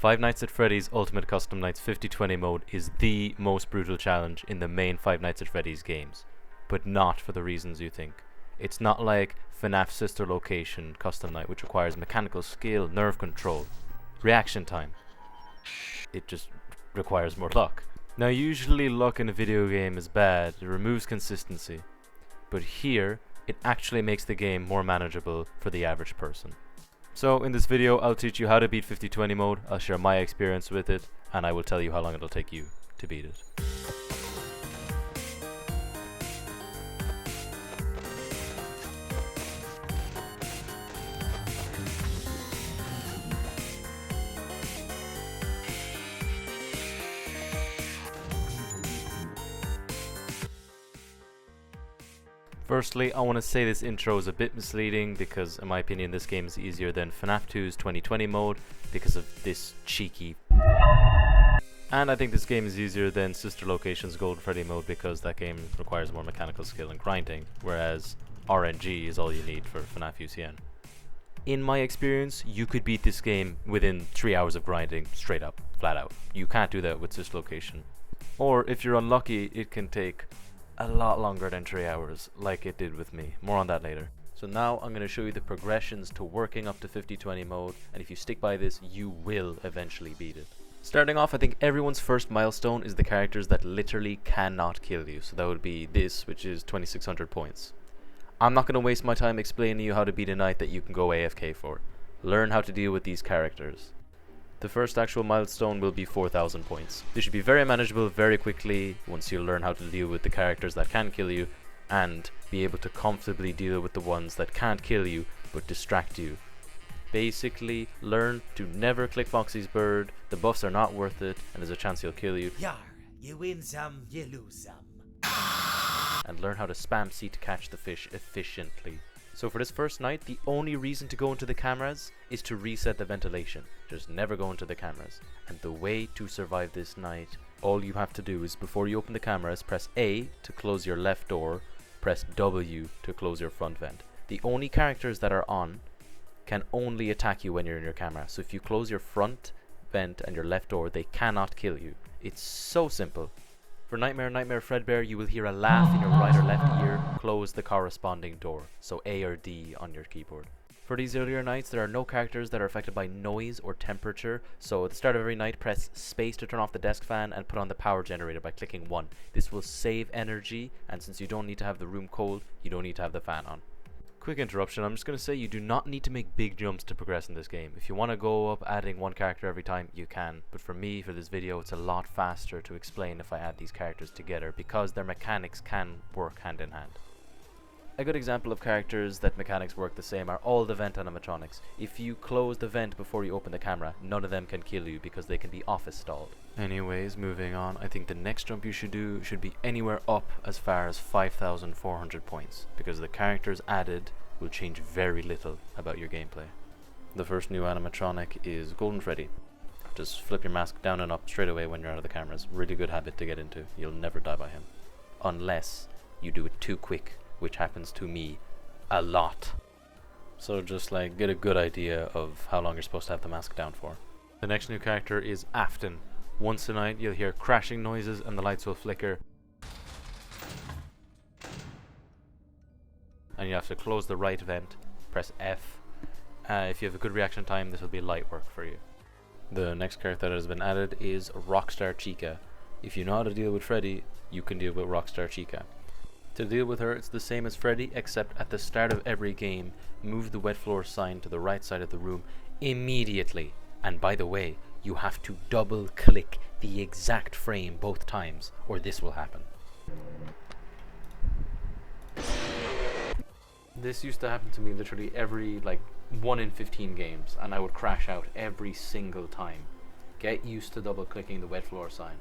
Five Nights at Freddy's Ultimate Custom Nights 50/20 mode is the most brutal challenge in the main Five Nights at Freddy's games, but not for the reasons you think. It's not like FNAF Sister Location Custom Night, which requires mechanical skill, nerve control, reaction time. It just requires more luck. Now usually luck in a video game is bad, it removes consistency, but here it actually makes the game more manageable for the average person. So in this video I'll teach you how to beat 50/20 mode, I'll share my experience with it, and I will tell you how long it'll take you to beat it. Firstly, I want to say this intro is a bit misleading because, in my opinion, this game is easier than FNAF 2's 20/20 mode because of this cheeky. And I think this game is easier than Sister Location's Golden Freddy mode because that game requires more mechanical skill and grinding, whereas RNG is all you need for FNAF UCN. In my experience, you could beat this game within 3 hours of grinding, straight up, flat out. You can't do that with Sister Location. Or if you're unlucky, it can take a lot longer than 3 hours, like it did with me. More on that later. So now I'm going to show you the progressions to working up to 50/20 mode, and if you stick by this, you will eventually beat it. Starting off, I think everyone's first milestone is the characters that literally cannot kill you. So that would be this, which is 2600 points. I'm not going to waste my time explaining to you how to beat a night that you can go AFK for. Learn how to deal with these characters. The first actual milestone will be 4000 points. This should be very manageable very quickly once you learn how to deal with the characters that can kill you and be able to comfortably deal with the ones that can't kill you but distract you. Basically, learn to never click Foxy's bird, the buffs are not worth it and there's a chance he'll kill you. Yar, you win some, you lose some. And learn how to spam C to catch the fish efficiently. So for this first night, the only reason to go into the cameras is to reset the ventilation. Just never go into the cameras. And the way to survive this night, all you have to do is before you open the cameras, press A to close your left door, press W to close your front vent. The only characters that are on can only attack you when you're in your camera. So if you close your front vent and your left door, they cannot kill you. It's so simple. For Nightmare Fredbear, you will hear a laugh in your right or left ear. Close the corresponding door, so A or D on your keyboard. For these earlier nights, there are no characters that are affected by noise or temperature, so at the start of every night, press space to turn off the desk fan and put on the power generator by clicking 1. This will save energy, and since you don't need to have the room cold, you don't need to have the fan on. Quick interruption, I'm just going to say you do not need to make big jumps to progress in this game. If you want to go up adding one character every time, you can. But for me, for this video, it's a lot faster to explain if I add these characters together because their mechanics can work hand in hand. A good example of characters that mechanics work the same are all the vent animatronics. If you close the vent before you open the camera, none of them can kill you because they can be office stalled. Anyways, moving on, I think the next jump you should do should be anywhere up as far as 5400 points because the characters added will change very little about your gameplay. The first new animatronic is Golden Freddy. Just flip your mask down and up straight away when you're out of the cameras. Really good habit to get into. You'll never die by him. Unless you do it too quick, which happens to me a lot. So just like get a good idea of how long you're supposed to have the mask down for. The next new character is Afton. Once a night you'll hear crashing noises and the lights will flicker. And you have to close the right vent, press F. If you have a good reaction time, this will be light work for you. The next character that has been added is Rockstar Chica. If you know how to deal with Freddy, you can deal with Rockstar Chica. To deal with her, it's the same as Freddy, except at the start of every game, move the wet floor sign to the right side of the room immediately. And by the way, you have to double click the exact frame both times, or this will happen. This used to happen to me literally every 1 in 15 games, and I would crash out every single time. Get used to double clicking the wet floor sign.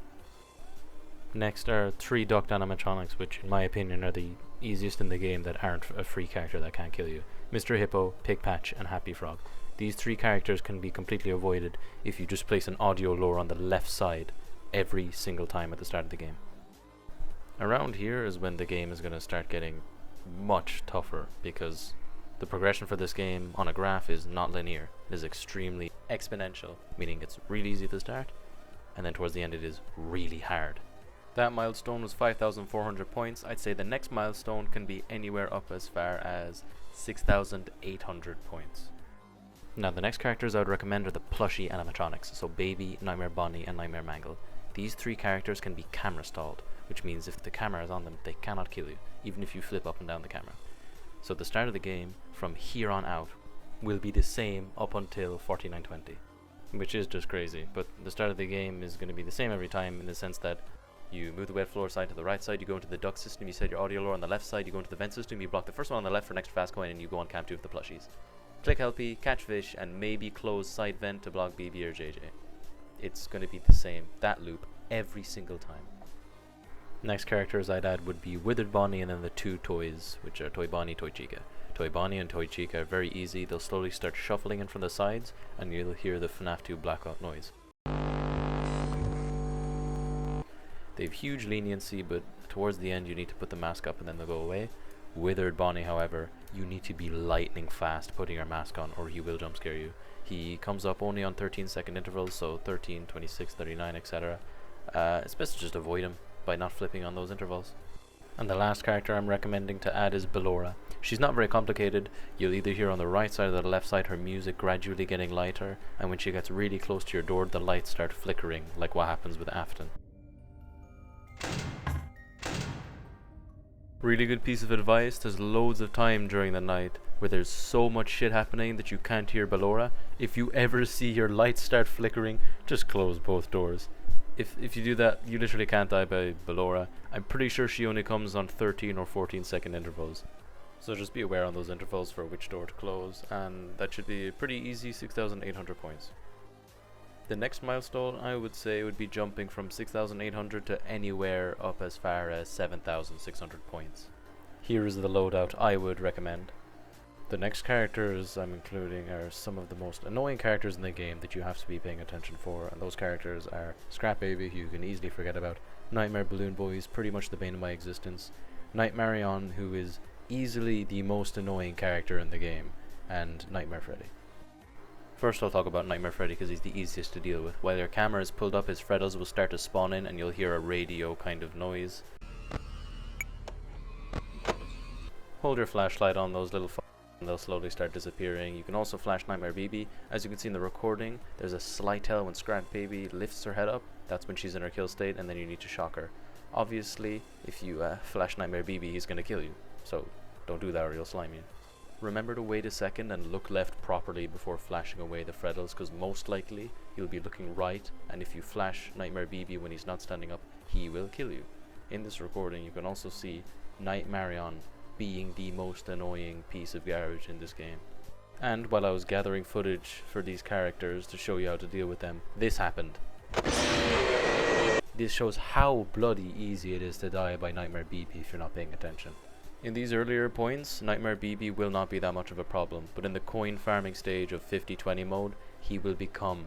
Next are 3 ducked animatronics, which in my opinion are the easiest in the game that aren't a free character that can't kill you. Mr. Hippo, Pigpatch and Happy Frog. These 3 characters can be completely avoided if you just place an audio lure on the left side every single time at the start of the game. Around here is when the game is going to start getting much tougher because The progression for this game on a graph is not linear. It is extremely exponential, meaning it's really easy to start, and then towards the end it is really hard. That milestone was 5,400 points. I'd say the next milestone can be anywhere up as far as 6,800 points. Now the next characters I would recommend are the plushie animatronics, so Baby, Nightmare Bonnie and Nightmare Mangle. These three characters can be camera stalled, which means if the camera is on them, they cannot kill you, even if you flip up and down the camera. So the start of the game, from here on out, will be the same up until 4920, which is just crazy, but the start of the game is going to be the same every time in the sense that you move the wet floor side to the right side, you go into the duct system, you set your audio lure on the left side, you go into the vent system, you block the first one on the left for an extra fast coin, and you go on camp 2 of the plushies. Click LP, catch fish, and maybe close side vent to block BB or JJ. It's going to be the same, that loop, every single time. Next characters I'd add would be Withered Bonnie and then the two toys, which are Toy Bonnie, Toy Chica. Toy Bonnie and Toy Chica are very easy, they'll slowly start shuffling in from the sides, and you'll hear the FNAF 2 blackout noise. They have huge leniency, but towards the end you need to put the mask up and then they'll go away. Withered Bonnie, however, you need to be lightning fast putting your mask on or he will jump scare you. He comes up only on 13-second intervals, so 13, 26, 39, etc. It's best to just avoid him by not flipping on those intervals. And the last character I'm recommending to add is Ballora. She's not very complicated. You'll either hear on the right side or the left side her music gradually getting lighter, and when she gets really close to your door the lights start flickering, like what happens with Afton. Really good piece of advice, there's loads of time during the night where there's so much shit happening that you can't hear Ballora. If you ever see your lights start flickering, just close both doors. If you do that, you literally can't die by Ballora. I'm pretty sure she only comes on 13 or 14-second intervals. So just be aware on those intervals for which door to close, and that should be a pretty easy 6,800 points. The next milestone I would say would be jumping from 6,800 to anywhere up as far as 7,600 points. Here is the loadout I would recommend. The next characters I'm including are some of the most annoying characters in the game that you have to be paying attention for, and those characters are Scrap Baby, who you can easily forget about, Nightmare Balloon Boy is pretty much the bane of my existence, Nightmarion, who is easily the most annoying character in the game, and Nightmare Freddy. First I'll talk about Nightmare Freddy because he's the easiest to deal with. While your camera is pulled up, his Freddles will start to spawn in and you'll hear a radio kind of noise. Hold your flashlight on those little and they'll slowly start disappearing. You can also flash Nightmare BB. As you can see in the recording, there's a slight tell when Scrap Baby lifts her head up. That's when she's in her kill state, and then you need to shock her. Obviously, if you flash Nightmare BB, he's going to kill you. So don't do that or he'll slime you. Remember to wait a second and look left properly before flashing away the Freddles, because most likely you'll be looking right, and if you flash Nightmare BB when he's not standing up, he will kill you. In this recording you can also see Nightmarion being the most annoying piece of garbage in this game. And while I was gathering footage for these characters to show you how to deal with them, this happened. This shows how bloody easy it is to die by Nightmare BB if you're not paying attention. In these earlier points, Nightmare BB will not be that much of a problem, but in the coin farming stage of 50-20 mode, he will become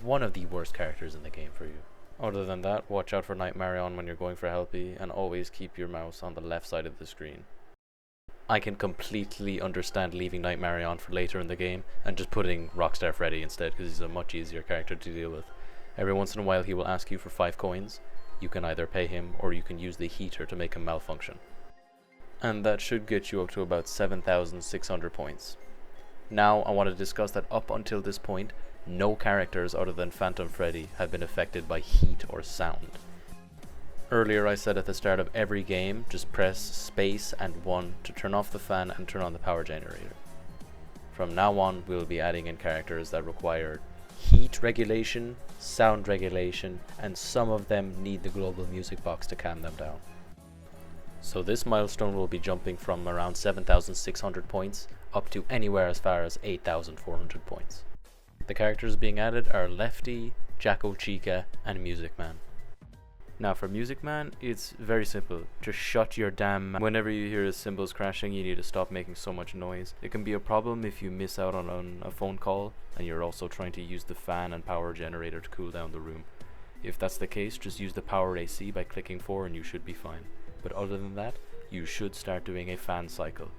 one of the worst characters in the game for you. Other than that, watch out for Nightmarion when you're going for Helpy, and always keep your mouse on the left side of the screen. I can completely understand leaving Nightmarion for later in the game, and just putting Rockstar Freddy instead, because he's a much easier character to deal with. Every once in a while he will ask you for 5 coins. You can either pay him, or you can use the heater to make him malfunction. And that should get you up to about 7,600 points. Now I want to discuss that up until this point, no characters other than Phantom Freddy have been affected by heat or sound. Earlier I said at the start of every game, just press space and 1 to turn off the fan and turn on the power generator. From now on we'll be adding in characters that require heat regulation, sound regulation, and some of them need the global music box to calm them down. So this milestone will be jumping from around 7,600 points up to anywhere as far as 8,400 points. The characters being added are Lefty, Jacko Chica, and Music Man. Now for Music Man, it's very simple. Just shut your damn. Whenever you hear his cymbals crashing, you need to stop making so much noise. It can be a problem if you miss out on a phone call and you're also trying to use the fan and power generator to cool down the room. If that's the case, just use the power AC by clicking 4 and you should be fine. But other than that, you should start doing a fan cycle.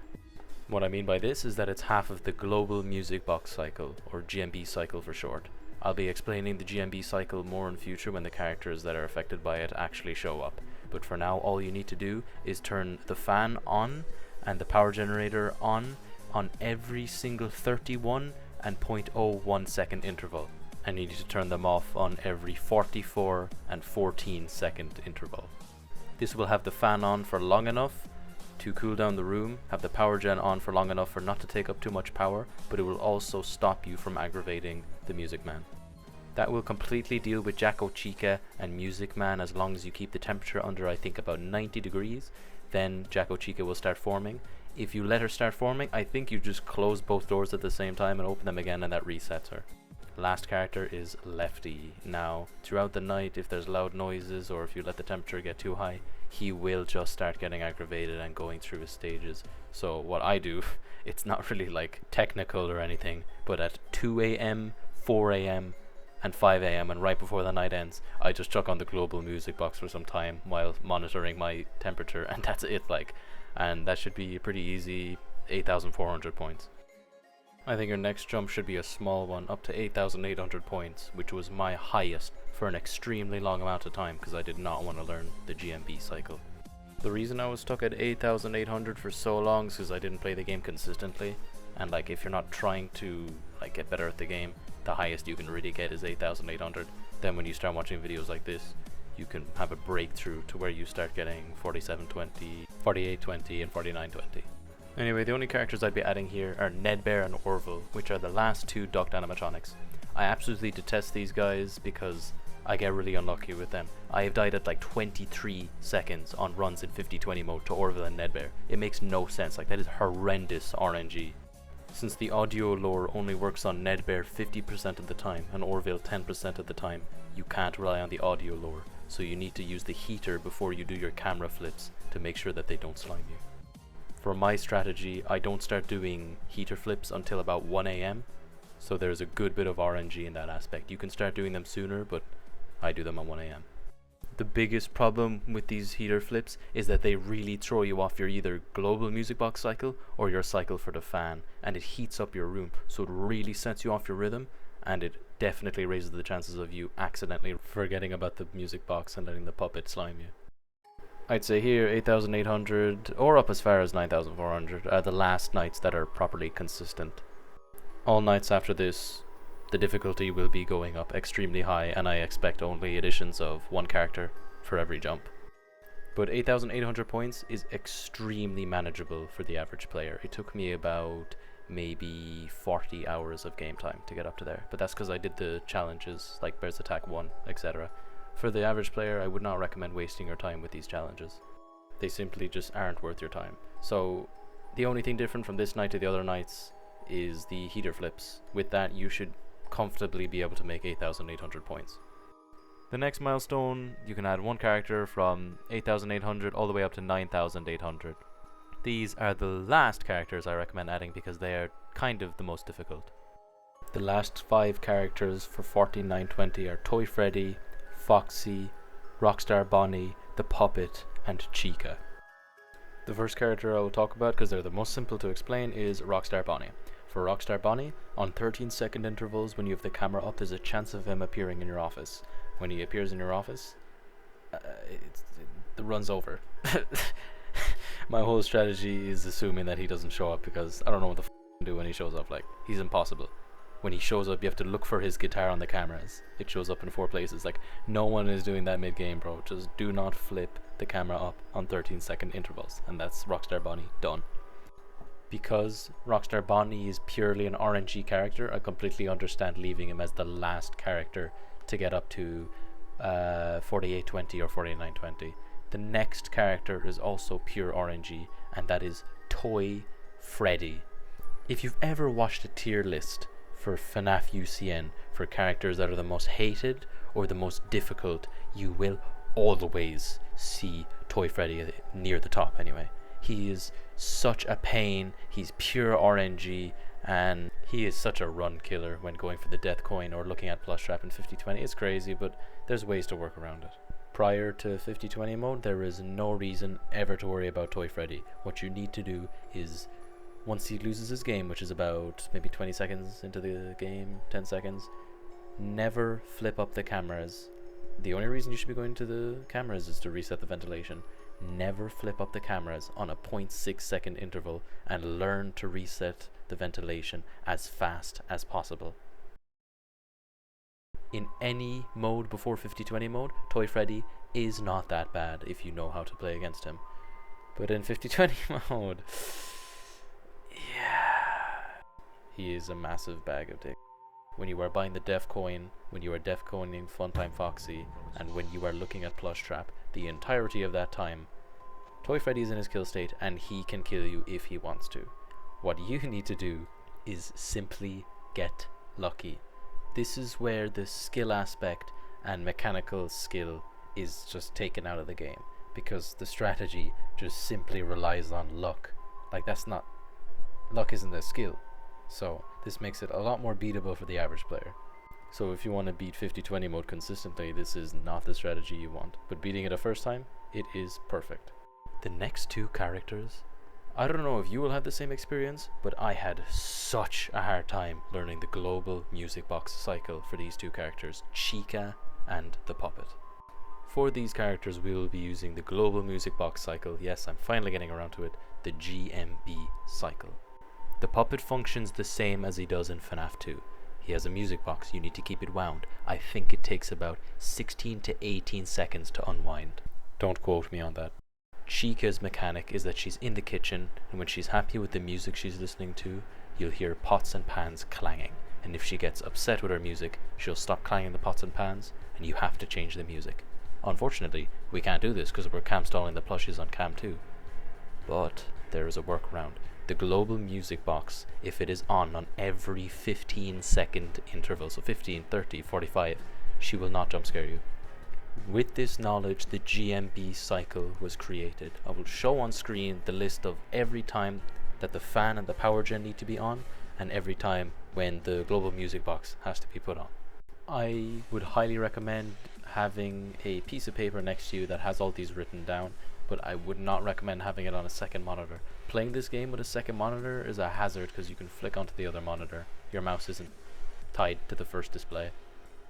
What I mean by this is that it's half of the global music box cycle, or GMB cycle for short. I'll be explaining the GMB cycle more in future when the characters that are affected by it actually show up. But for now, all you need to do is turn the fan on and the power generator on every single 31 and 0.01 second interval. And you need to turn them off on every 44 and 14 second interval. This will have the fan on for long enough to cool down the room, have the power gen on for long enough for not to take up too much power, but it will also stop you from aggravating the Music Man. That will completely deal with Jacko Chica and Music Man as long as you keep the temperature under, I think, about 90 degrees. Then Jacko Chica will start forming. If you let her start forming, I think you just close both doors at the same time and open them again, and that resets her. Last character is Lefty. Now, throughout the night, if there's loud noises or if you let the temperature get too high, he will just start getting aggravated and going through his stages. So what I do, it's not really like technical or anything, but at 2 a.m., 4 a.m. and 5 a.m. and right before the night ends, I just chuck on the global music box for some time while monitoring my temperature, and that's it, like. And that should be a pretty easy 8,400 points. I think your next jump should be a small one, up to 8,800 points, which was my highest for an extremely long amount of time because I did not want to learn the GMB cycle. The reason I was stuck at 8,800 for so long is because I didn't play the game consistently, and like if you're not trying to like get better at the game, the highest you can really get is 8,800. Then when you start watching videos like this, you can have a breakthrough to where you start getting 4720, 4820 and 4920. Anyway, the only characters I'd be adding here are Nedbear and Orville, which are the last two ducked animatronics. I absolutely detest these guys because I get really unlucky with them. I have died at like 23 seconds on runs in 50-20 mode to Orville and Nedbear. It makes no sense, like that is horrendous RNG. Since the audio lore only works on Nedbear 50% of the time and Orville 10% of the time, you can't rely on the audio lore, so you need to use the heater before you do your camera flips to make sure that they don't slime you. For my strategy, I don't start doing heater flips until about 1 a.m, so there's a good bit of RNG in that aspect. You can start doing them sooner, but I do them at 1 a.m. The biggest problem with these heater flips is that they really throw you off your either global music box cycle or your cycle for the fan, and it heats up your room, so it really sets you off your rhythm, and it definitely raises the chances of you accidentally forgetting about the music box and letting the puppet slime you. I'd say here 8,800 or up as far as 9,400 are the last nights that are properly consistent. All nights after this, the difficulty will be going up extremely high, and I expect only additions of one character for every jump. But 8,800 points is extremely manageable for the average player. It took me about maybe 40 hours of game time to get up to there, but that's because I did the challenges like Bears Attack 1, etc. For the average player, I would not recommend wasting your time with these challenges. They simply just aren't worth your time. So the only thing different from this night to the other nights is the heater flips. With that, you should comfortably be able to make 8,800 points. The next milestone, you can add one character from 8,800 all the way up to 9,800. These are the last characters I recommend adding because they are kind of the most difficult. The last 5 characters for 14,920 are Toy Freddy, Foxy, Rockstar Bonnie, the Puppet, and Chica. The first character I will talk about, because they're the most simple to explain, is Rockstar Bonnie. For Rockstar Bonnie, on 13-second intervals when you have the camera up, there's a chance of him appearing in your office. When he appears in your office, the run's over. My whole strategy is assuming that he doesn't show up because I don't know what the f*** to do when he shows up. Like, he's impossible. When he shows up, you have to look for his guitar on the cameras. It shows up in 4 places. Like, no one is doing that mid-game, bro. Just do not flip the camera up on 13-second intervals. And that's Rockstar Bonnie done. Because Rockstar Bonnie is purely an RNG character, I completely understand leaving him as the last character to get up to 4820 or 4920. The next character is also pure RNG, and that is Toy Freddy. If you've ever watched a tier list for FNAF UCN for characters that are the most hated or the most difficult, you will always see Toy Freddy near the top anyway. He is such a pain, he's pure RNG, and he is such a run killer when going for the death coin or looking at plus trap in 50-20. It's crazy, but there's ways to work around it. Prior to 50-20 mode, there is no reason ever to worry about Toy Freddy. What you need to do is Once he loses his game, which is about maybe 20 seconds into the game, 10 seconds, never flip up the cameras. The only reason you should be going to the cameras is to reset the ventilation. Never flip up the cameras on a 0.6 second interval, and learn to reset the ventilation as fast as possible. In any mode before 50-20 mode, Toy Freddy is not that bad if you know how to play against him. But in 50-20 mode, yeah, he is a massive bag of dicks. When you are buying the Def Coin, when you are Def Coining Funtime Foxy, and when you are looking at Plush Trap, the entirety of that time, Toy Freddy is in his kill state and he can kill you if he wants to. What you need to do is simply get lucky. This is where the skill aspect and mechanical skill is just taken out of the game, because the strategy just simply relies on luck. Like, luck isn't a skill. So this makes it a lot more beatable for the average player. So if you want to beat 50-20 mode consistently, this is not the strategy you want. But beating it a first time, it is perfect. The next two characters, I don't know if you will have the same experience, but I had such a hard time learning the global music box cycle for these two characters, Chica and the Puppet. For these characters, we will be using the global music box cycle. Yes, I'm finally getting around to it, the GMB cycle. The Puppet functions the same as he does in FNAF 2. He has a music box, you need to keep it wound. I think it takes about 16 to 18 seconds to unwind. Don't quote me on that. Chica's mechanic is that she's in the kitchen, and when she's happy with the music she's listening to, you'll hear pots and pans clanging. And if she gets upset with her music, she'll stop clanging the pots and pans, and you have to change the music. Unfortunately, we can't do this because we're cam stalling the plushies on cam 2. But there is a workaround. The global music box, if it is on every 15-second interval, so 15, 30, 45, she will not jump scare you. With this knowledge, the GMB cycle was created. I will show on screen the list of every time that the fan and the power gen need to be on, and every time when the global music box has to be put on. I would highly recommend having a piece of paper next to you that has all these written down, but I would not recommend having it on a second monitor. Playing this game with a second monitor is a hazard because you can flick onto the other monitor. Your mouse isn't tied to the first display.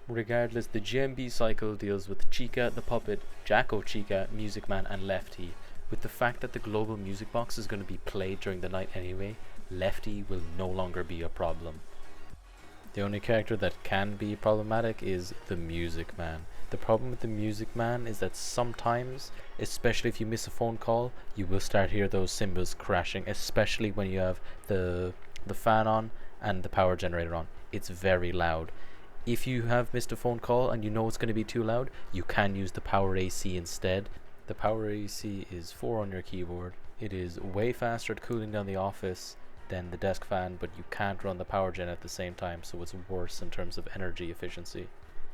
Regardless, the GMB cycle deals with Chica, the Puppet, Jacko Chica, Music Man, and Lefty. With the fact that the global music box is going to be played during the night anyway, Lefty will no longer be a problem. The only character that can be problematic is the Music Man. The problem with the Music Man is that sometimes, especially if you miss a phone call, you will start hear those cymbals crashing, especially when you have the fan on and the power generator on. It's very loud. If you have missed a phone call and you know it's going to be too loud, you can use the power AC instead. The power AC is 4 on your keyboard. It is way faster at cooling down the office than the desk fan, but you can't run the power gen at the same time, so it's worse in terms of energy efficiency.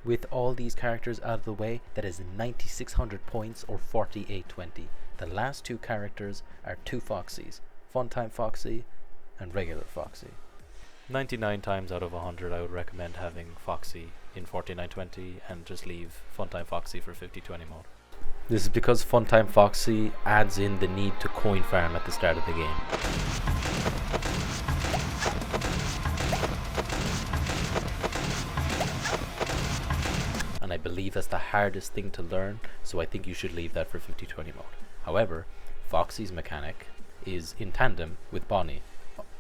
With all these characters out of the way, that is 9600 points or 4820. The last two characters are two Foxies, Funtime Foxy and regular Foxy. 99 times out of 100 I would recommend having Foxy in 4920 and just leave Funtime Foxy for 50-20 mode. This is because Funtime Foxy adds in the need to coin farm at the start of the game. And I believe that's the hardest thing to learn, so I think you should leave that for 50-20 mode. However, Foxy's mechanic is in tandem with Bonnie.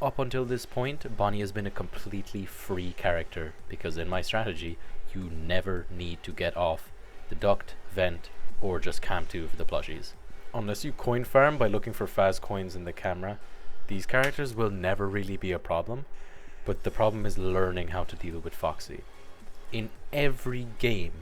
Up until this point, Bonnie has been a completely free character, because in my strategy, you never need to get off the duct, vent, or just cam 2 for the plushies. Unless you coin farm by looking for fast coins in the camera, these characters will never really be a problem, but the problem is learning how to deal with Foxy. In every game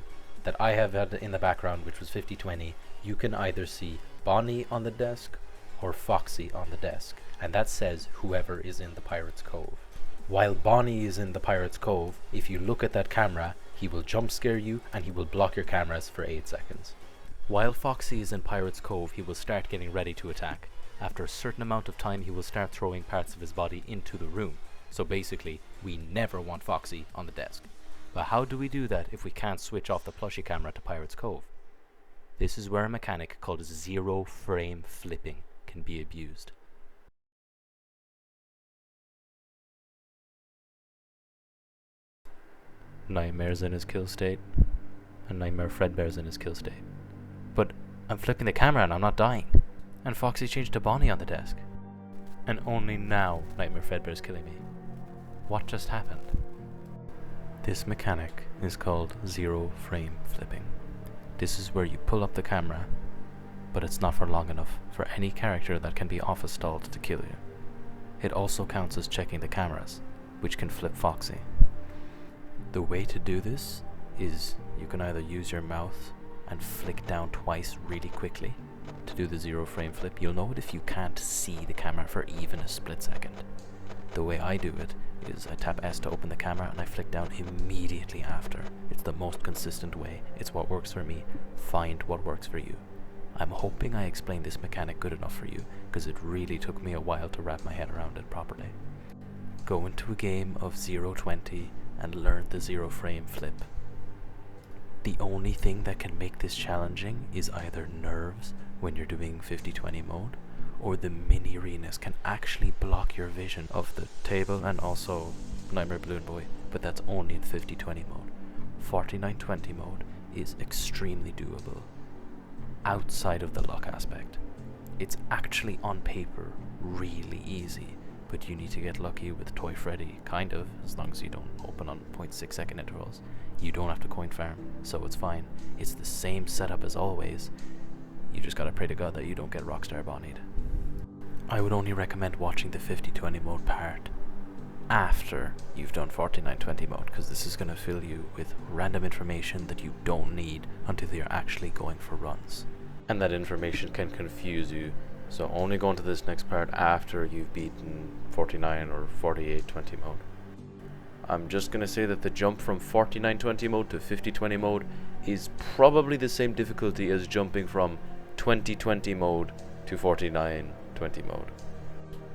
that I have had in the background, which was 50-20, you can either see Bonnie on the desk or Foxy on the desk, and that says whoever is in the Pirate's Cove. While Bonnie is in the Pirate's Cove, if you look at that camera, he will jump scare you and he will block your cameras for 8 seconds. While Foxy is in Pirate's Cove, he will start getting ready to attack. After a certain amount of time, he will start throwing parts of his body into the room. So basically, we never want Foxy on the desk. But how do we do that if we can't switch off the plushie camera to Pirate's Cove? This is where a mechanic called zero frame flipping can be abused. Nightmare's in his kill state, and Nightmare Fredbear's in his kill state. But I'm flipping the camera and I'm not dying. And Foxy changed to Bonnie on the desk. And only now Nightmare Fredbear's killing me. What just happened? This mechanic is called zero frame flipping. This is where you pull up the camera, but it's not for long enough for any character that can be office stalled to kill you. It also counts as checking the cameras, which can flip Foxy. The way to do this is you can either use your mouth and flick down twice really quickly to do the zero frame flip. You'll know it if you can't see the camera for even a split second. The way I do it is I tap S to open the camera and I flick down immediately after. It's the most consistent way. It's what works for me. Find what works for you. I'm hoping I explained this mechanic good enough for you, because it really took me a while to wrap my head around it properly. Go into a game of 0-20 and learn the zero frame flip. The only thing that can make this challenging is either nerves when you're doing 50-20 mode, or the mini arenas can actually block your vision of the table and also Nightmare Balloon Boy, but that's only in 50-20 mode. 49-20 mode is extremely doable outside of the luck aspect. It's actually on paper really easy, but you need to get lucky with Toy Freddy, kind of, as long as you don't open on 0.6 second intervals. You don't have to coin farm, so it's fine. It's the same setup as always. You just gotta pray to God that you don't get Rockstar Bonnied. I would only recommend watching the 50-20 mode part after you've done 49-20 mode, because this is gonna fill you with random information that you don't need until you're actually going for runs. And that information can confuse you, so only go into this next part after you've beaten 49 or 48-20 mode. I'm just gonna say that the jump from 49-20 mode to 50-20 mode is probably the same difficulty as jumping from 20-20 mode to 49-20 mode,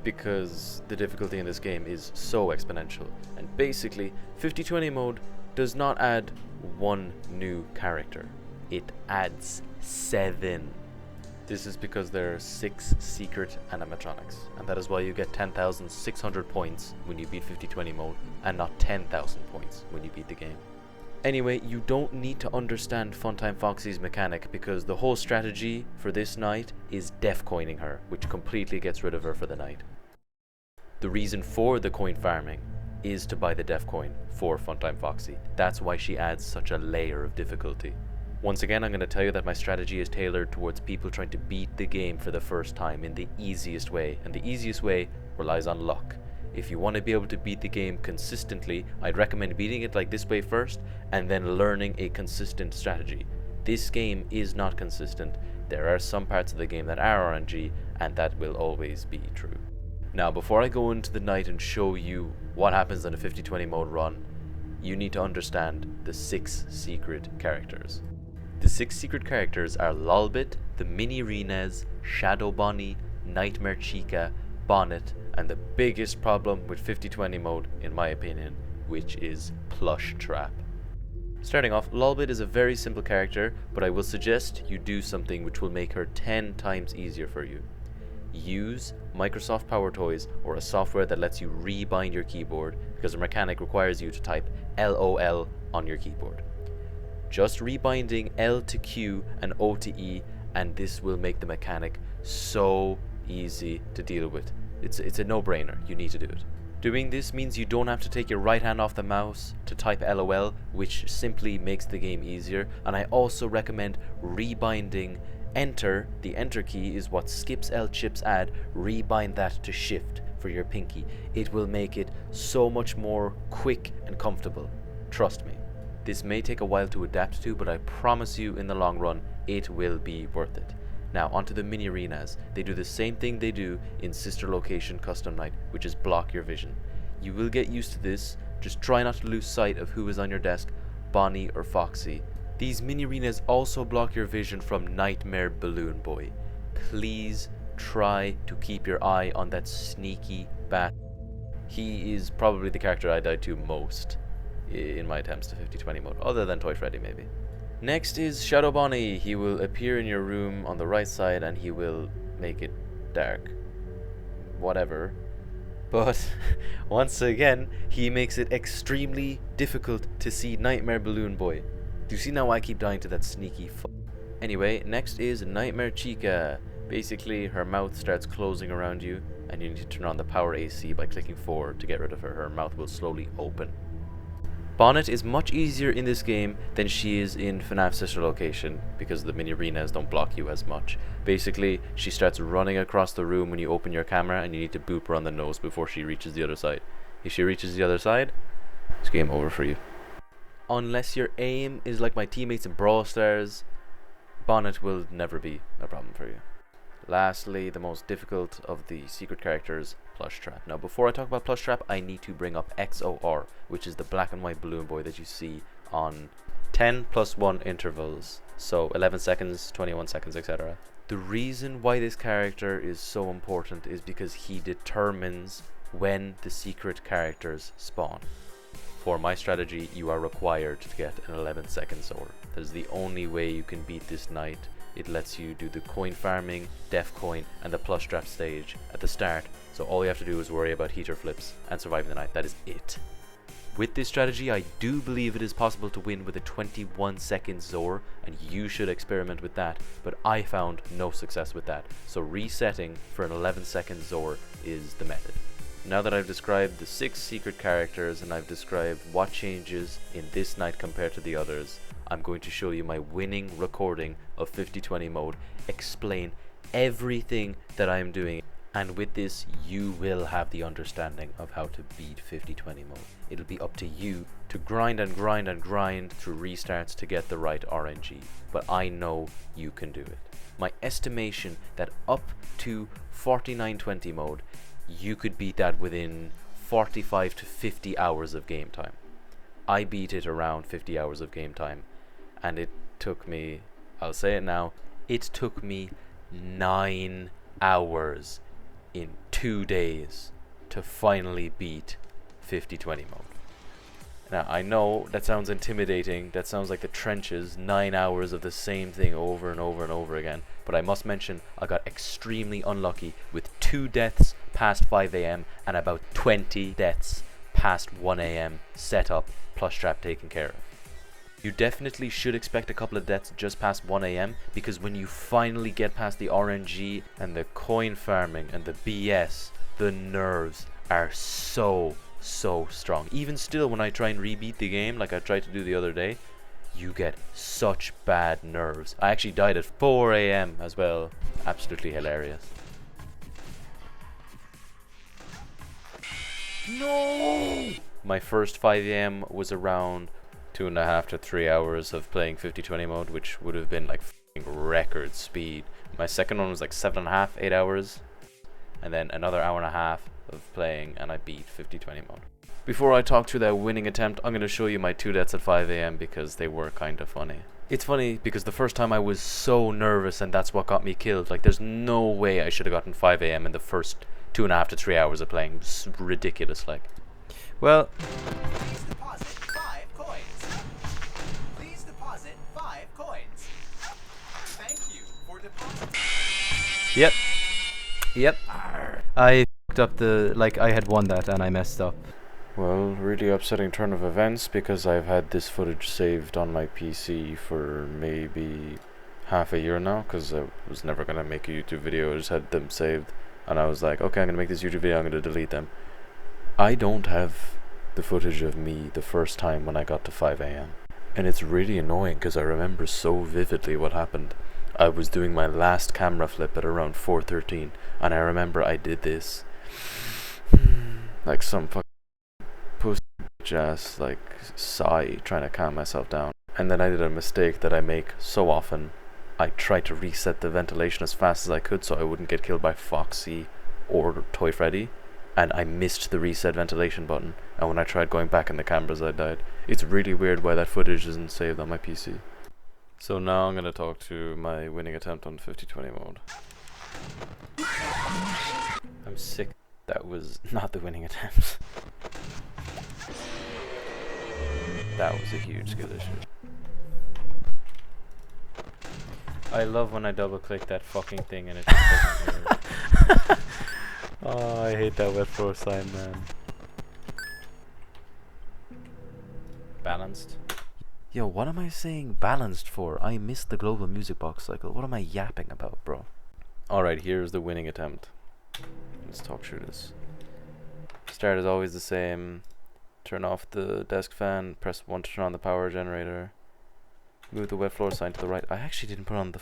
because the difficulty in this game is so exponential. And basically 50-20 mode does not add one new character, it adds 7. This is because there are 6 secret animatronics, and that is why you get 10,600 points when you beat 50-20 mode and not 10,000 points when you beat the game. Anyway, you don't need to understand Funtime Foxy's mechanic, because the whole strategy for this night is def coining her, which completely gets rid of her for the night. The reason for the coin farming is to buy the def coin for Funtime Foxy. That's why she adds such a layer of difficulty. Once again, I'm going to tell you that my strategy is tailored towards people trying to beat the game for the first time in the easiest way, and the easiest way relies on luck. If you want to be able to beat the game consistently, I'd recommend beating it like this way first, and then learning a consistent strategy. This game is not consistent. There are some parts of the game that are RNG, and that will always be true. Now, before I go into the night and show you what happens in a 50-20 mode run, you need to understand the 6 secret characters. The 6 secret characters are Lullaby, the Mini Renez, Shadow Bonnie, Nightmare Chica, Bonnet, and the biggest problem with 50-20 mode, in my opinion, which is Plush Trap. Starting off, Lullaby is a very simple character, but I will suggest you do something which will make her 10 times easier for you. Use Microsoft Power Toys, or a software that lets you rebind your keyboard, because the mechanic requires you to type LOL on your keyboard. Just rebinding L to Q and O to E, and this will make the mechanic so easy to deal with. It's a no-brainer. You need to do it. Doing this means you don't have to take your right hand off the mouse to type LOL, which simply makes the game easier. And I also recommend rebinding Enter. The Enter key is what skips L chips add. Rebind that to Shift for your pinky. It will make it so much more quick and comfortable. Trust me. This may take a while to adapt to, but I promise you in the long run, it will be worth it. Now, onto the mini arenas. They do the same thing they do in Sister Location Custom Night, which is block your vision. You will get used to this. Just try not to lose sight of who is on your desk, Bonnie or Foxy. These mini arenas also block your vision from Nightmare Balloon Boy. Please try to keep your eye on that sneaky bat. He is probably the character I died to most in my attempts to 50-20 mode, other than Toy Freddy maybe. Next is Shadow Bonnie. He will appear in your room on the right side and he will make it dark. Whatever. But once again, he makes it extremely difficult to see Nightmare Balloon Boy. Do you see now I keep dying to that sneaky Anyway, next is Nightmare Chica. Basically, her mouth starts closing around you, and you need to turn on the power AC by clicking forward to get rid of her. Her mouth will slowly open. Bonnet is much easier in this game than she is in FNAF Sister Location, because the mini arenas don't block you as much. Basically, she starts running across the room when you open your camera, and you need to boop her on the nose before she reaches the other side. If she reaches the other side, it's game over for you. Unless your aim is like my teammates in Brawl Stars, Bonnet will never be a problem for you. Lastly, the most difficult of the secret characters, Plush Trap. Now, before I talk about Plush Trap, I need to bring up XOR, which is the black and white balloon boy that you see on 10+1 intervals. So 11 seconds, 21 seconds, etc. The reason why this character is so important is because he determines when the secret characters spawn. For my strategy, you are required to get an 11-second Zor. That is the only way you can beat this knight. It lets you do the coin farming, def coin, and the plush trap stage at the start. So all you have to do is worry about heater flips and surviving the night. That is it. With this strategy, I do believe it is possible to win with a 21-second Zor, and you should experiment with that, but I found no success with that. So resetting for an 11-second Zor is the method. Now that I've described the 6 secret characters and I've described what changes in this night compared to the others, I'm going to show you my winning recording of 50-20 mode, explain everything that I'm doing, and with this you will have the understanding of how to beat 50-20 mode. It'll be up to you to grind and grind and grind through restarts to get the right RNG, but I know you can do it. My estimation that up to 49-20 mode, you could beat that within 45 to 50 hours of game time. I beat it around 50 hours of game time, and it took me, I'll say it now, it took me 9 hours in 2 days to finally beat 50-20 mode. Now, I know that sounds intimidating, that sounds like the trenches, 9 hours of the same thing over and over and over again, but I must mention I got extremely unlucky with 2 deaths past 5 AM and about 20 deaths past 1 AM set up, plush trap taken care of. You definitely should expect a couple of deaths just past 1 AM, because when you finally get past the RNG and the coin farming and the BS, the nerves are so strong. Even still, when I try and rebeat the game like I tried to do the other day, you get such bad nerves. I actually died at 4 AM as well. Absolutely hilarious. No! My first 5 AM was around 2.5 to 3 hours of playing 50-20 mode, which would have been like record speed. My second one was like 7.5, 8 hours, and then another hour and a half of playing, and I beat 50-20 mode. Before I talk through that winning attempt, I'm going to show you my 2 deaths at 5 AM because they were kind of funny. It's funny because the first time I was so nervous, and that's what got me killed. Like, there's no way I should have gotten 5 AM in the first 2.5 to 3 hours of playing. It's ridiculous, like. Well, Please deposit 5 coins. Please deposit 5 coins. Thank you for depositing. Yep. I fucked up I had won that and I messed up. Well, really upsetting turn of events, because I've had this footage saved on my PC for maybe half a year now, because I was never going to make a YouTube video. I just had them saved, and I was like, okay, I'm going to make this YouTube video, I'm going to delete them. I don't have the footage of me the first time when I got to 5 AM. And it's really annoying because I remember so vividly what happened. I was doing my last camera flip at around 4:13, and I remember I did this like some fucking pussy ass like sigh trying to calm myself down. And then I did a mistake that I make so often. I tried to reset the ventilation as fast as I could so I wouldn't get killed by Foxy or Toy Freddy, and I missed the reset ventilation button, and when I tried going back in the cameras I died. It's really weird why that footage isn't saved on my PC. So now I'm going to talk to my winning attempt on 50-20 mode. I'm sick. That was not the winning attempt. That was a huge skill issue. I love when I double click that fucking thing and it just doesn't work. Oh, I hate that wet floor sign, man. Balanced. Yo, what am I saying balanced for? I missed the global music box cycle. What am I yapping about, bro? Alright, here's the winning attempt. Let's talk through this. Start is always the same. Turn off the desk fan, press 1 to turn on the power generator. Move the wet floor sign to the right. I actually didn't put on the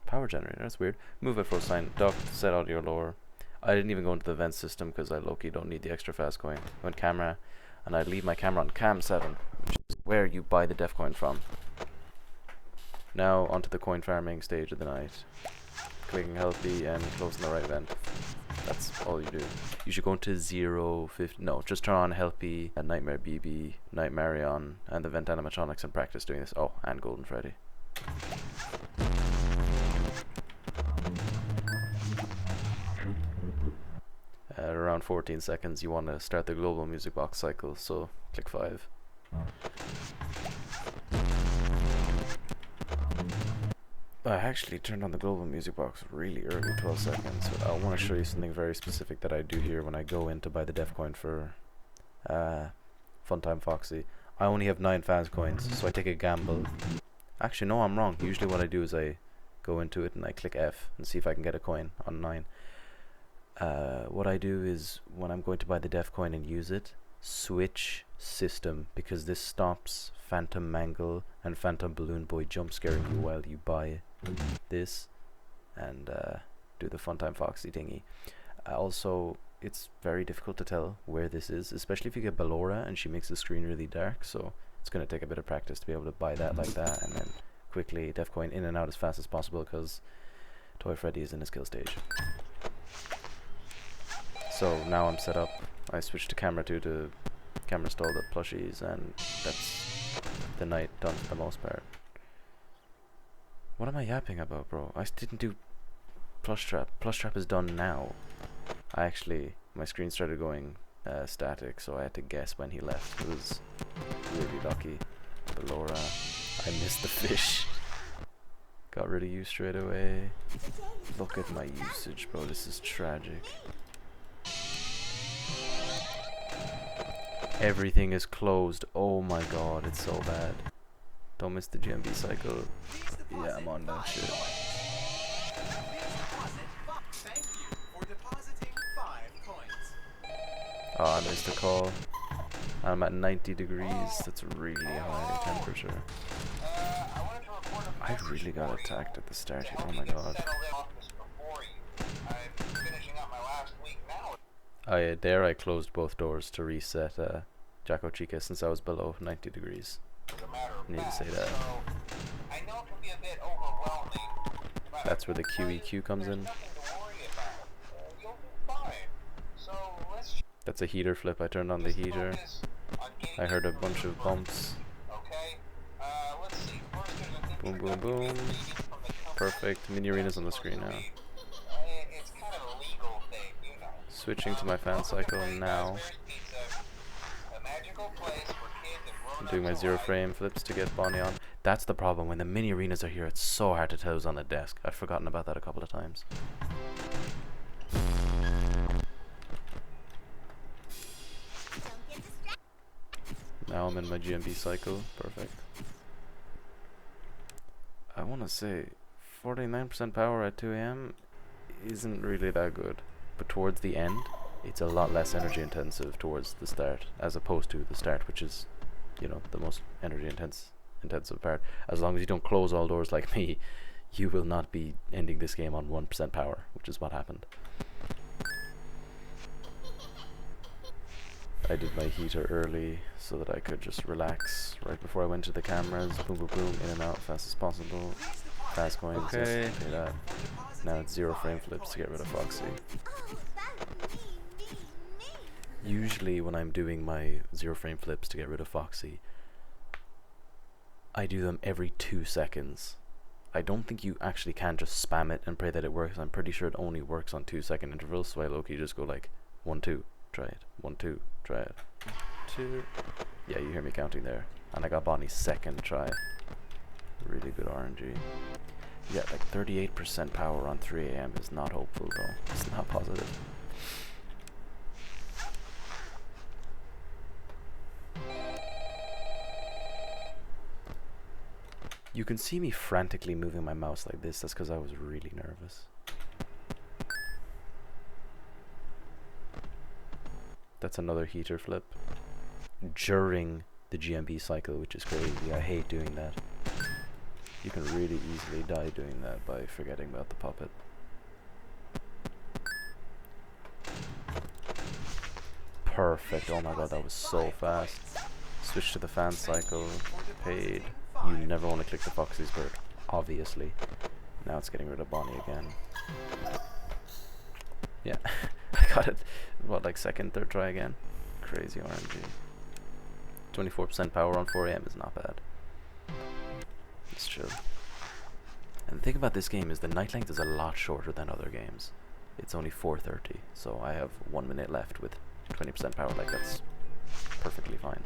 power generator, that's weird. Move wet floor sign, dock, set audio lower. I didn't even go into the vent system because I low-key don't need the extra fast coin. Went camera, and I leave my camera on cam 7, which is where you buy the def coin from. Now onto the coin farming stage of the night. Clicking healthy and closing the right vent. That's all you do. You should go into 0, 50, no, just turn on Healthy and Nightmare BB, Nightmarion, and the vent animatronics and practice doing this. Oh, and Golden Freddy. At around 14 seconds, you want to start the global music box cycle, so click 5. I actually turned on the global music box really early, 12 seconds. So I want to show you something very specific that I do here when I go in to buy the def coin for Funtime Foxy. I only have 9 fast coins, so I take a gamble. Actually, no, I'm wrong. Usually what I do is I go into it and I click F and see if I can get a coin on 9. What I do is when I'm going to buy the def coin and use it, switch system, because this stops Phantom Mangle and Phantom Balloon Boy jump scaring you while you buy this and do the Funtime Foxy thingy. Also, it's very difficult to tell where this is, especially if you get Ballora and she makes the screen really dark, so it's going to take a bit of practice to be able to buy that like that and then quickly def coin in and out as fast as possible because Toy Freddy is in his kill stage. So now I'm set up. I switched to camera 2 to camera stall the plushies, and that's the night done for the most part. What am I yapping about, bro? I didn't do plush trap. Plush trap is done now. My screen started going static, so I had to guess when he left. It was really lucky. Ballora. I missed the fish. Got rid of you straight away. Look at my usage, bro. This is tragic. Everything is closed. Oh my god, it's so bad. Don't miss the GMB cycle. Yeah, I'm on that shit. Oh, I missed the call. I'm at 90 degrees. That's really high temperature. I really got attacked at the start here. Oh my god. There I closed both doors to reset Jacko Chica since I was below 90 degrees. I need to say that. That's where the QEQ comes in. That's a heater flip. I turned on the heater. I heard a bunch of bumps. Boom, boom, boom. Perfect. Mini arena's on the screen now. Switching to my fan cycle now. I'm doing my 0 frame flips to get Bonnie on. That's the problem. When the mini arenas are here, it's so hard to tell who's on the desk. I've forgotten about that a couple of times. Now I'm in my GMB cycle. Perfect. I want to say 49% power at 2 AM isn't really that good. But towards the end, it's a lot less energy intensive towards the start, as opposed to the start, which is, you know, the most energy intensive part. As long as you don't close all doors like me, you will not be ending this game on 1% power, which is what happened. I did my heater early so that I could just relax right before I went to the cameras. Boom, boom, boom, in and out fast as possible. Fast coins, okay. Yes, do that. Now it's 0 frame flips to get rid of Foxy. Usually when I'm doing my 0 frame flips to get rid of Foxy, I do them every 2 seconds. I don't think you actually can just spam it and pray that it works. I'm pretty sure it only works on 2-second intervals, so I low-key just go like 1, 2, try it, 1, 2, try it, 2. Yeah, you hear me counting there. And I got Bonnie's second try. Really good RNG. Yeah, like 38% power on 3 AM is not hopeful though. It's not positive. You can see me frantically moving my mouse like this. That's because I was really nervous. That's another heater flip during the GMB cycle, which is crazy. I hate doing that. You can really easily die doing that by forgetting about the puppet. Perfect. Oh my god, that was so fast. Switch to the fan cycle. Paid. You never want to click the Foxy's bird, obviously. Now it's getting rid of Bonnie again. Yeah, I got it. What, like second, third try again? Crazy RNG. 24% power on 4 AM is not bad. It's chill. And the thing about this game is the night length is a lot shorter than other games. It's only 4:30, so I have 1 minute left with 20% power. Like, that's perfectly fine.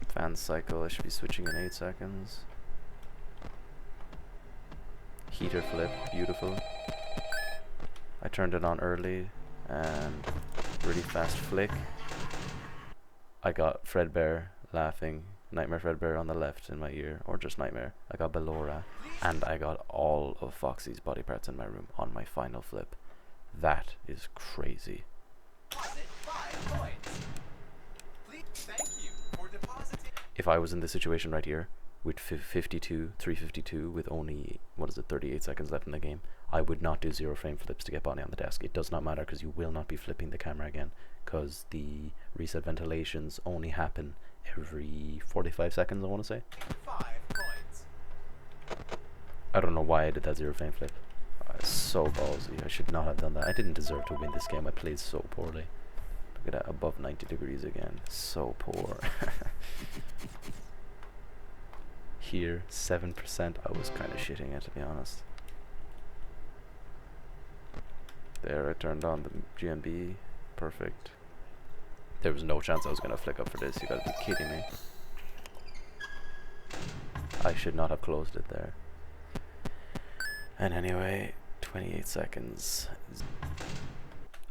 Fan cycle, I should be switching in 8 seconds. Heater flip, beautiful. I turned it on early and really fast flick. I got Fredbear laughing, Nightmare Fredbear on the left in my ear, or just Nightmare. I got Ballora, and I got all of Foxy's body parts in my room on my final flip. That is crazy. Deposit 5 coins. Please, thank you for depositing. If I was in this situation right here, with 352 with only, 38 seconds left in the game, I would not do 0 frame flips to get Bonnie on the desk. It does not matter because you will not be flipping the camera again, because the reset ventilations only happen every 45 seconds, I want to say. 5 coins. I don't know why I did that 0 frame flip. So ballsy. I should not have done that. I didn't deserve to win this game. I played so poorly. Look at that, above 90 degrees again. So poor. Here, 7%. I was kind of shitting it, to be honest. There, I turned on the GMB. Perfect. There was no chance I was going to flick up for this. You gotta be kidding me. I should not have closed it there. And anyway, 28 seconds.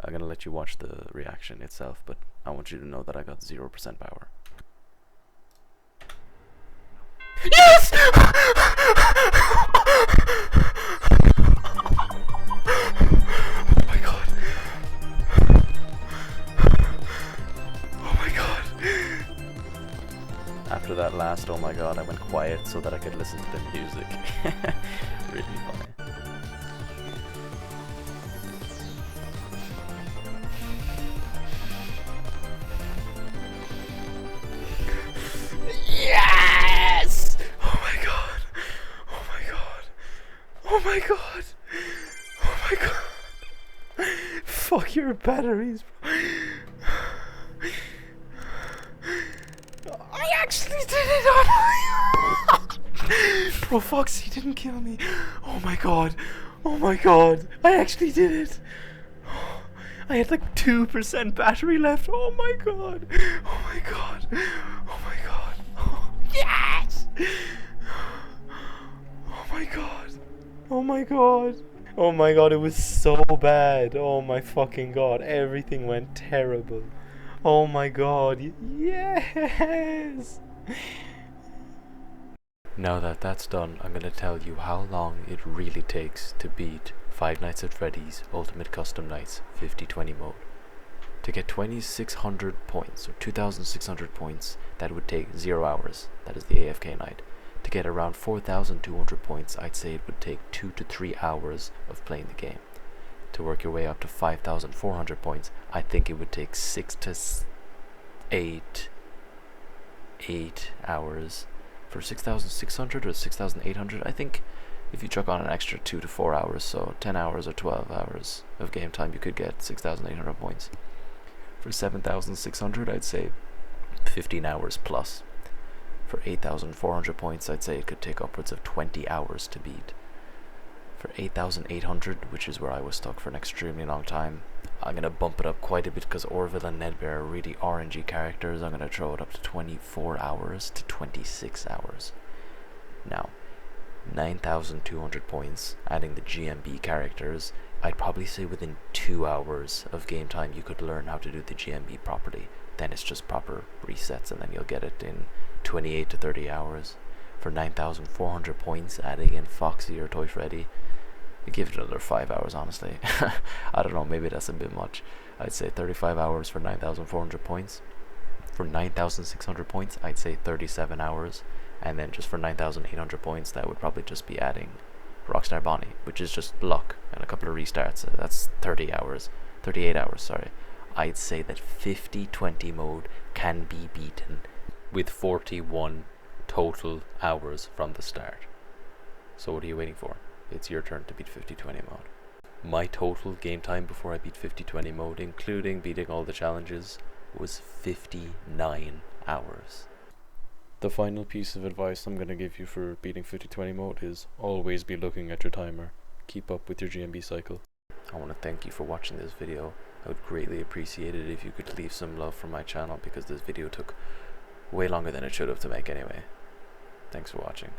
I'm gonna let you watch the reaction itself, but I want you to know that I got 0% power. Yes! Oh my god. Oh my god. After that last oh my god, I went quiet so that I could listen to the music. Really funny. Yes! Oh my god. Oh my god. Oh my god. Oh my god. Fuck your batteries, bro. I actually did it. Oh my bro, Foxy didn't kill me. Oh my god. Oh my god. I actually did it. I had like 2% battery left. Oh my god. Oh my god. Oh my god. Oh, yes! Oh my god. Oh my god. Oh my god, it was so bad. Oh my fucking god. Everything went terrible. Oh my god. Yes! Now that that's done, I'm gonna tell you how long it really takes to beat Five Nights at Freddy's Ultimate Custom Nights 50-20 mode. To get 2600 points, or 2600 points, that would take 0 hours. That is the AFK night. To get around 4200 points, I'd say it would take 2 to 3 hours of playing the game. To work your way up to 5400 points, I think it would take 6 to 8 hours. For 6600 or 6800, I think if you chuck on an extra 2 to 4 hours, so 10 hours or 12 hours of game time, you could get 6800 points. For 7600, I'd say 15 hours plus. For 8400 points, I'd say it could take upwards of 20 hours to beat. For 8800, which is where I was stuck for an extremely long time, I'm going to bump it up quite a bit because Orville and Nedbear are really RNG characters. I'm going to throw it up to 24 hours to 26 hours. Now, 9,200 points, adding the GMB characters. I'd probably say within 2 hours of game time you could learn how to do the GMB properly. Then it's just proper resets, and then you'll get it in 28 to 30 hours. For 9,400 points, adding in Foxy or Toy Freddy, I'd give it another 5 hours, honestly. I don't know, maybe that's a bit much. I'd say 35 hours for 9,400 points. For 9,600 points, I'd say 37 hours. And then just for 9,800 points, that would probably just be adding Rockstar Bonnie, which is just luck and a couple of restarts. That's 38 hours, sorry. I'd say that 50-20 mode can be beaten with 41 total hours from the start. So what are you waiting for? It's your turn to beat 50-20 mode. My total game time before I beat 50-20 mode, including beating all the challenges, was 59 hours. The final piece of advice I'm going to give you for beating 50-20 mode is always be looking at your timer. Keep up with your GMB cycle. I want to thank you for watching this video. I would greatly appreciate it if you could leave some love for my channel, because this video took way longer than it should have to make anyway. Thanks for watching.